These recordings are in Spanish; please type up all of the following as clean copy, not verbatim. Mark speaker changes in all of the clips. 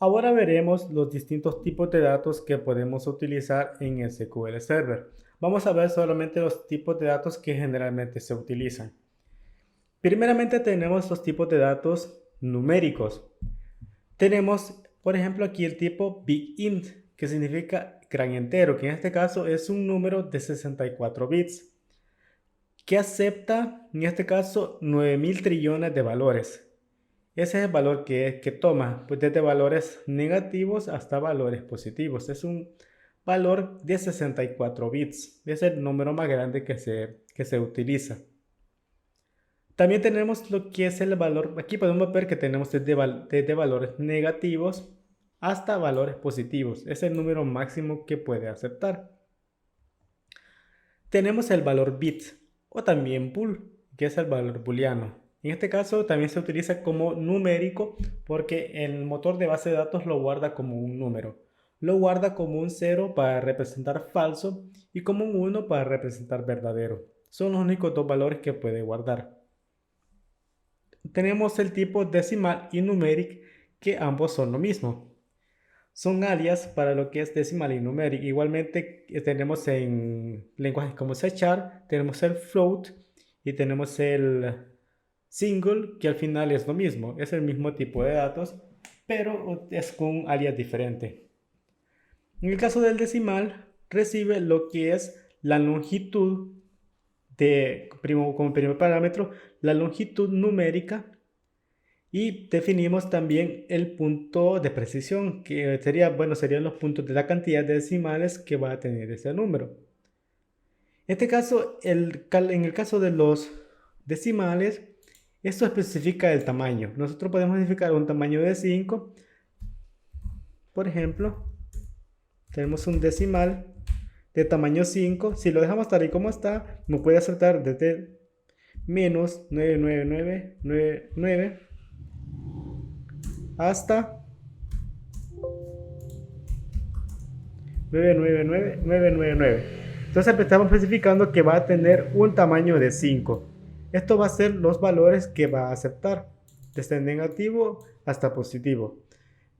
Speaker 1: Ahora veremos los distintos tipos de datos que podemos utilizar en SQL Server. Vamos a ver solamente los tipos de datos que generalmente se utilizan. Primeramente tenemos los tipos de datos numéricos. Tenemos, por ejemplo, aquí el tipo BigInt, que significa gran entero, que en este caso es un número de 64 bits, que acepta, en este caso, 9000 trillones de valores. Ese es el valor que toma, pues desde valores negativos hasta valores positivos. Es un valor de 64 bits. Es el número más grande que se utiliza. También tenemos lo que es el valor. Aquí podemos ver que tenemos desde valores negativos hasta valores positivos. Es el número máximo que puede aceptar. Tenemos el valor bit o también bool, que es el valor booleano. En este caso también se utiliza como numérico porque el motor de base de datos lo guarda como un número. Lo guarda como un 0 para representar falso y como un 1 para representar verdadero. Son los únicos dos valores que puede guardar. Tenemos el tipo decimal y numeric, que ambos son lo mismo. Son alias para lo que es decimal y numeric. Igualmente tenemos en lenguajes como C#, tenemos el float y tenemos el single, que al final es lo mismo. Es el mismo tipo de datos, pero es con un alias diferente. En el caso del decimal, recibe lo que es la longitud como primer parámetro, la longitud numérica, y definimos también el punto de precisión, que serían los puntos de la cantidad de decimales que va a tener ese número. En este caso, en el caso de los decimales, esto especifica el tamaño. Nosotros podemos identificar un tamaño de 5. Por ejemplo, tenemos un decimal de tamaño 5. Si lo dejamos tal y como está, nos puede aceptar desde menos 99999 hasta 999999. Entonces estamos especificando que va a tener un tamaño de 5. Esto va a ser los valores que va a aceptar, desde negativo hasta positivo.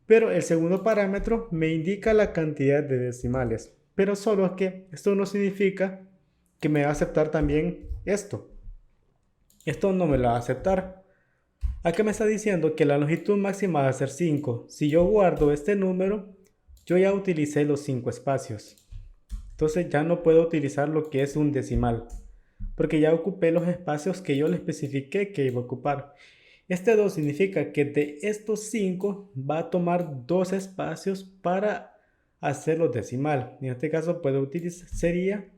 Speaker 1: Pero el segundo parámetro me indica la cantidad de decimales. Pero solo es que esto no significa que me va a aceptar también esto. Esto no me lo va a aceptar. Acá me está diciendo que la longitud máxima va a ser 5. Si yo guardo este número, yo ya utilicé los 5 espacios. Entonces ya no puedo utilizar lo que es un decimal, porque ya ocupé los espacios que yo le especifiqué que iba a ocupar. Este 2 significa que de estos 5 va a tomar 2 espacios para hacerlo decimal. En este caso puedo utilizar, sería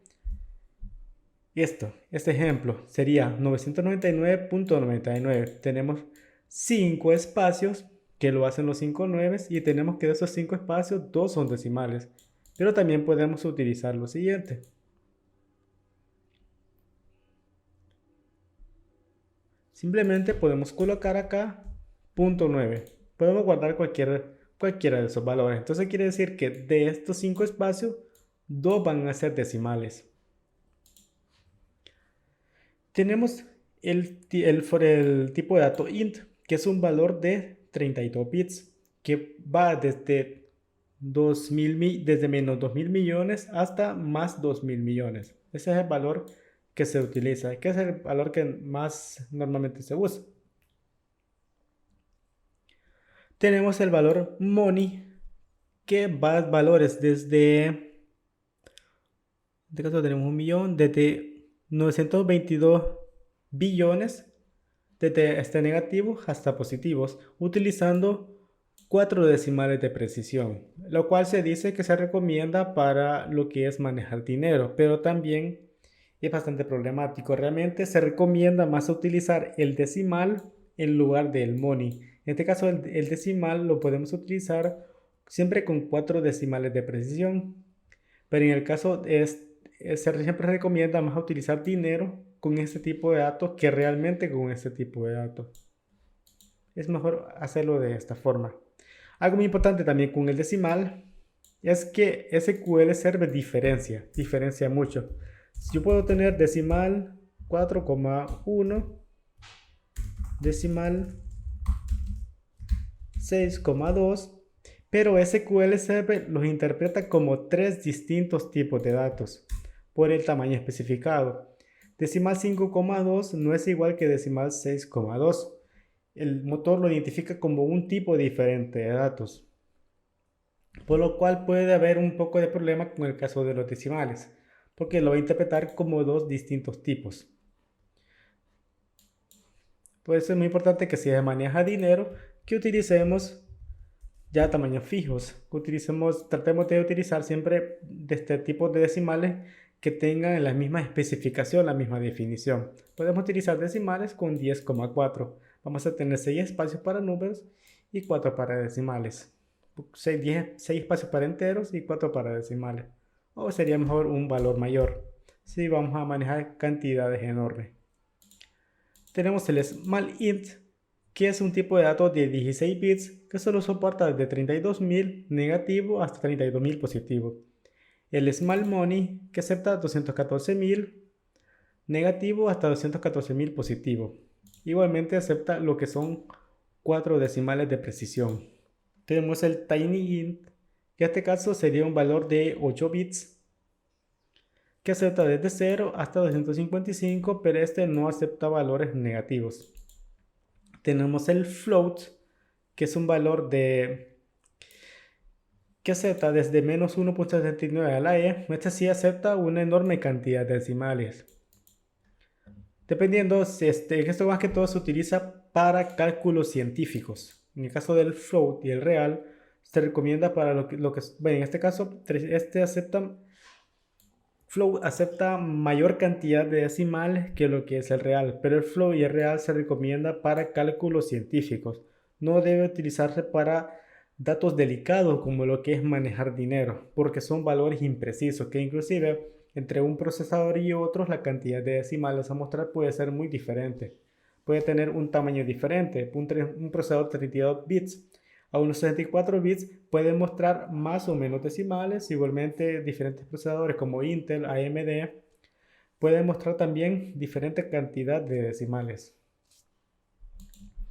Speaker 1: este ejemplo sería 999.99. Tenemos 5 espacios que lo hacen los 5 nueves, y tenemos que de esos 5 espacios 2 son decimales. Pero también podemos utilizar lo siguiente. Simplemente podemos colocar acá .9. Podemos guardar cualquiera de esos valores. Entonces quiere decir que de estos 5 espacios, 2 van a ser decimales. Tenemos el tipo de dato int, que es un valor de 32 bits, que va desde menos 2000 millones hasta más 2000 millones. Ese es el valor que se utiliza, que es el valor que más normalmente se usa. Tenemos el valor money, que va a valores desde, en este caso tenemos 1 millón, desde 922 billones, desde negativos hasta positivos, utilizando 4 decimales de precisión, lo cual se dice que se recomienda para lo que es manejar dinero, pero también es bastante problemático. Realmente se recomienda más utilizar el decimal en lugar del money. En este caso el decimal lo podemos utilizar siempre con 4 decimales de precisión, pero en el caso siempre recomienda más utilizar dinero con este tipo de datos que realmente con este tipo de datos. Es mejor hacerlo de esta forma. Algo muy importante también con el decimal es que SQL Server diferencia mucho. Si yo puedo tener decimal 4,1, decimal 6,2, pero SQL Server los interpreta como tres distintos tipos de datos por el tamaño especificado. Decimal 5,2 no es igual que decimal 6,2. El motor lo identifica como un tipo diferente de datos, por lo cual puede haber un poco de problema con el caso de los decimales, porque lo va a interpretar como dos distintos tipos. Por eso es muy importante que si se maneja dinero, que utilicemos ya tamaños fijos. Tratemos de utilizar siempre de este tipo de decimales que tengan la misma especificación, la misma definición. Podemos utilizar decimales con 10,4. Vamos a tener 6 espacios para números y 4 para decimales. 6 espacios para enteros y 4 para decimales. O sería mejor un valor mayor si vamos a manejar cantidades enormes. Tenemos el Small Int, que es un tipo de datos de 16 bits que solo soporta desde 32.000 negativo hasta 32.000 positivo. El Small Money, que acepta 214.000 negativo hasta 214.000 positivo. Igualmente acepta lo que son 4 decimales de precisión. Tenemos el Tiny Int, que en este caso sería un valor de 8 bits que acepta desde 0 hasta 255, pero este no acepta valores negativos. Tenemos el float, que es un valor que acepta desde menos 1.79 a la e. Este sí acepta una enorme cantidad de decimales. Dependiendo, esto más que todo se utiliza para cálculos científicos. En el caso del float y el real, se recomienda para bueno, en este caso, float acepta mayor cantidad de decimales que lo que es el real, pero el float y el real se recomienda para cálculos científicos. No debe utilizarse para datos delicados como lo que es manejar dinero, porque son valores imprecisos que inclusive entre un procesador y otros la cantidad de decimales a mostrar puede ser muy diferente. Puede tener un tamaño diferente. Un procesador de 32 bits a unos 64 bits puede mostrar más o menos decimales. Igualmente diferentes procesadores como Intel, AMD pueden mostrar también diferente cantidad de decimales.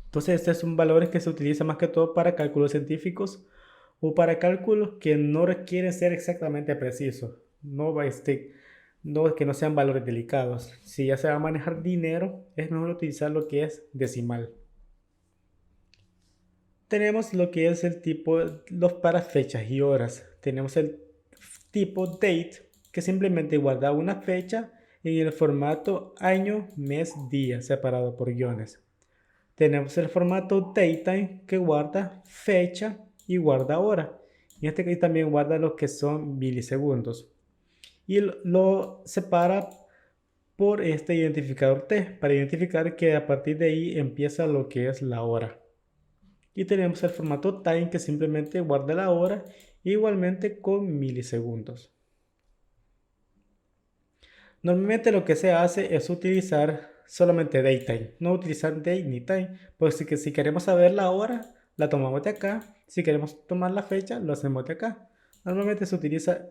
Speaker 1: Entonces estos son valores que se utilizan más que todo para cálculos científicos o para cálculos que no requieren ser exactamente precisos. Que no sean valores delicados. Si ya se va a manejar dinero, es mejor utilizar lo que es decimal. Tenemos lo que es el tipo, para fechas y horas. Tenemos el tipo date, que simplemente guarda una fecha en el formato año, mes, día, separado por guiones. Tenemos el formato datetime, que guarda fecha y guarda hora. En este caso también guarda lo que son milisegundos. Y lo separa por este identificador T, para identificar que a partir de ahí empieza lo que es la hora. Y tenemos el formato time, que simplemente guarda la hora, igualmente con milisegundos. Normalmente lo que se hace es utilizar solamente datetime, no utilizar date ni time, pues si queremos saber la hora, la tomamos de acá. Si queremos tomar la fecha, lo hacemos de acá. Normalmente se utiliza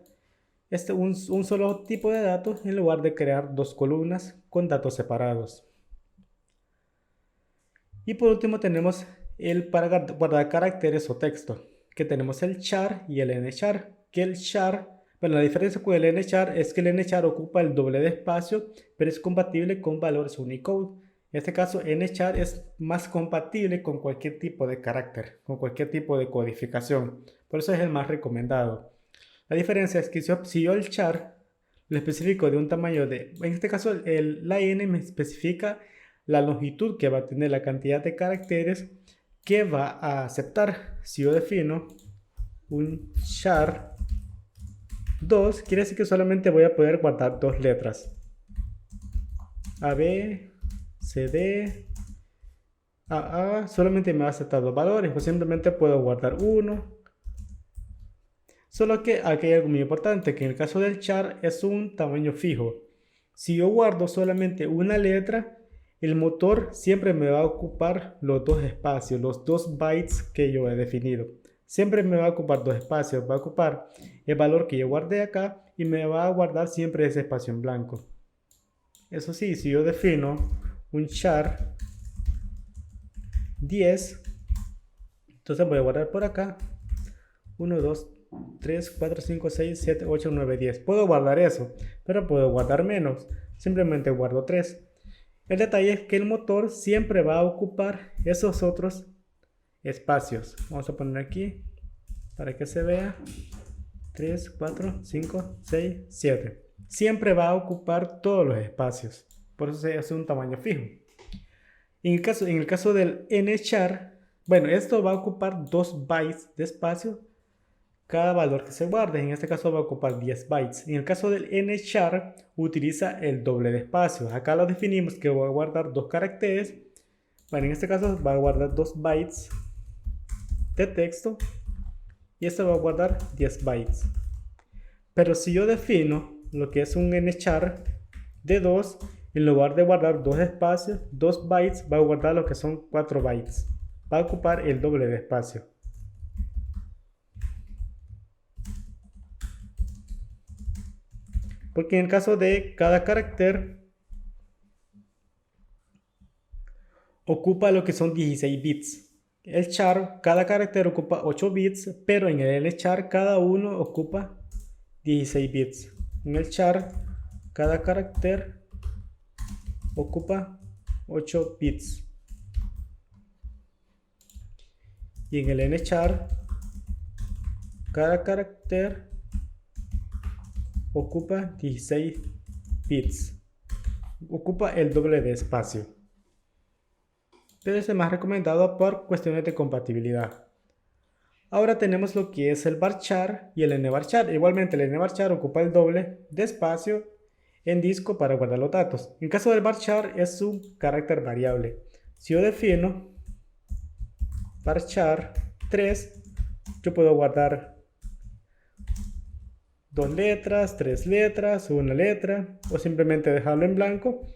Speaker 1: un solo tipo de datos en lugar de crear dos columnas con datos separados. Y por último tenemos el para guardar caracteres o texto, que tenemos el char y el nchar, que el char, bueno, la diferencia con el nchar es que el nchar ocupa el doble de espacio, pero es compatible con valores Unicode. En este caso, nchar es más compatible con cualquier tipo de carácter, con cualquier tipo de codificación. Por eso es el más recomendado. La diferencia es que si yo el char lo especifico de un tamaño en este caso la n me especifica la longitud que va a tener, la cantidad de caracteres que va a aceptar. Si yo defino un char 2, quiere decir que solamente voy a poder guardar dos letras. A, B, C, D, A, solamente me va a aceptar dos valores, o simplemente puedo guardar uno. Solo que aquí hay algo muy importante, que en el caso del char es un tamaño fijo. Si yo guardo solamente una letra, el motor siempre me va a ocupar los dos espacios, los 2 bytes que yo he definido. Siempre me va a ocupar dos espacios, va a ocupar el valor que yo guardé acá y me va a guardar siempre ese espacio en blanco. Eso sí, si yo defino un char 10, entonces voy a guardar por acá 1, 2, 3, 4, 5, 6, 7, 8, 9, 10. Puedo guardar eso, pero puedo guardar menos. Simplemente guardo 3. El detalle es que el motor siempre va a ocupar esos otros espacios. Vamos a poner aquí para que se vea. 3, 4, 5, 6, 7. Siempre va a ocupar todos los espacios. Por eso se hace un tamaño fijo. En el caso del nchar, bueno, esto va a ocupar 2 bytes de espacio cada valor que se guarde. En este caso va a ocupar 10 bytes. En el caso del nchar utiliza el doble de espacio. Acá lo definimos que va a guardar 2 caracteres. Bueno, en este caso va a guardar 2 bytes de texto y esto va a guardar 10 bytes. Pero si yo defino lo que es un nchar de 2, en lugar de guardar 2 espacios, 2 bytes, va a guardar lo que son 4 bytes. Va a ocupar el doble de espacio. Porque en el caso de cada carácter ocupa lo que son 16 bits. El char, cada carácter ocupa 8 bits, pero en el char cada uno ocupa 16 bits. En el char, cada carácter ocupa 8 bits. Y en el nchar, cada carácter ocupa 16 bits. Ocupa el doble de espacio. Pero es el más recomendado por cuestiones de compatibilidad. Ahora tenemos lo que es el varchar y el nvarchar. Igualmente el nvarchar ocupa el doble de espacio en disco para guardar los datos. En caso del varchar es un carácter variable. Si yo defino varchar 3, yo puedo guardar 2 letras, 3 letras, 1 letra o simplemente dejarlo en blanco.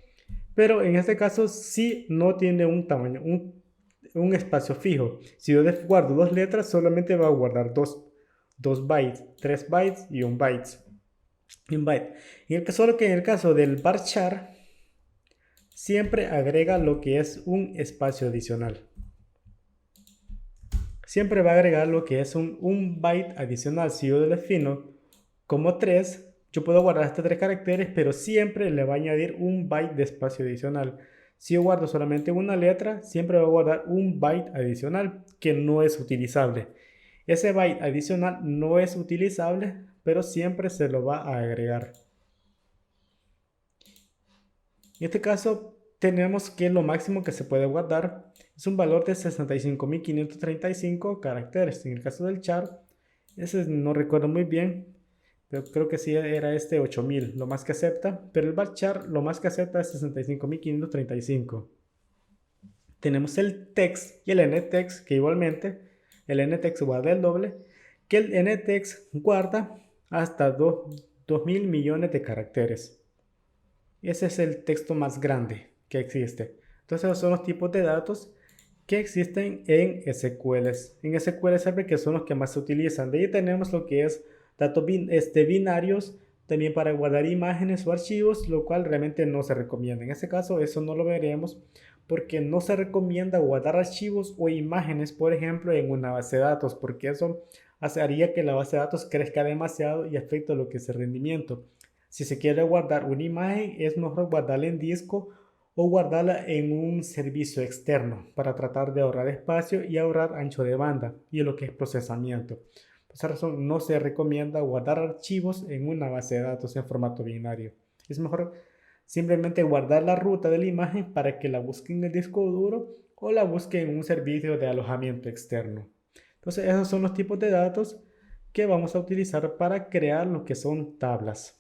Speaker 1: Pero en este caso sí no tiene un tamaño, un espacio fijo. Si yo guardo 2 letras, solamente va a guardar 2 bytes, 3 bytes y 1 byte. Solo que en el caso del varchar, siempre agrega lo que es un espacio adicional. Siempre va a agregar lo que es un byte adicional. Si yo lo defino como 3, yo puedo guardar hasta 3 caracteres, pero siempre le va a añadir un byte de espacio adicional. Si yo guardo solamente una letra, siempre va a guardar un byte adicional que no es utilizable. Ese byte adicional no es utilizable, pero siempre se lo va a agregar. En este caso, tenemos que lo máximo que se puede guardar es un valor de 65.535 caracteres. En el caso del char, ese no recuerdo muy bien, pero creo que sí era 8000, lo más que acepta, pero el varchar lo más que acepta es 65.535. Tenemos el text y el ntext, que igualmente el ntext guarda el doble, que el ntext guarda hasta 2000 millones de caracteres. Ese es el texto más grande que existe. Entonces esos son los tipos de datos que existen en SQLs. En SQL Server, que son los que más se utilizan. De ahí tenemos lo que es datos binarios, también para guardar imágenes o archivos, lo cual realmente no se recomienda. En este caso eso no lo veremos porque no se recomienda guardar archivos o imágenes, por ejemplo, en una base de datos, porque eso haría que la base de datos crezca demasiado y afecta lo que es el rendimiento. Si se quiere guardar una imagen, es mejor guardarla en disco o guardarla en un servicio externo para tratar de ahorrar espacio y ahorrar ancho de banda y lo que es procesamiento. Por esa razón no se recomienda guardar archivos en una base de datos en formato binario. Es mejor simplemente guardar la ruta de la imagen para que la busque en el disco duro o la busque en un servicio de alojamiento externo. Entonces esos son los tipos de datos que vamos a utilizar para crear lo que son tablas.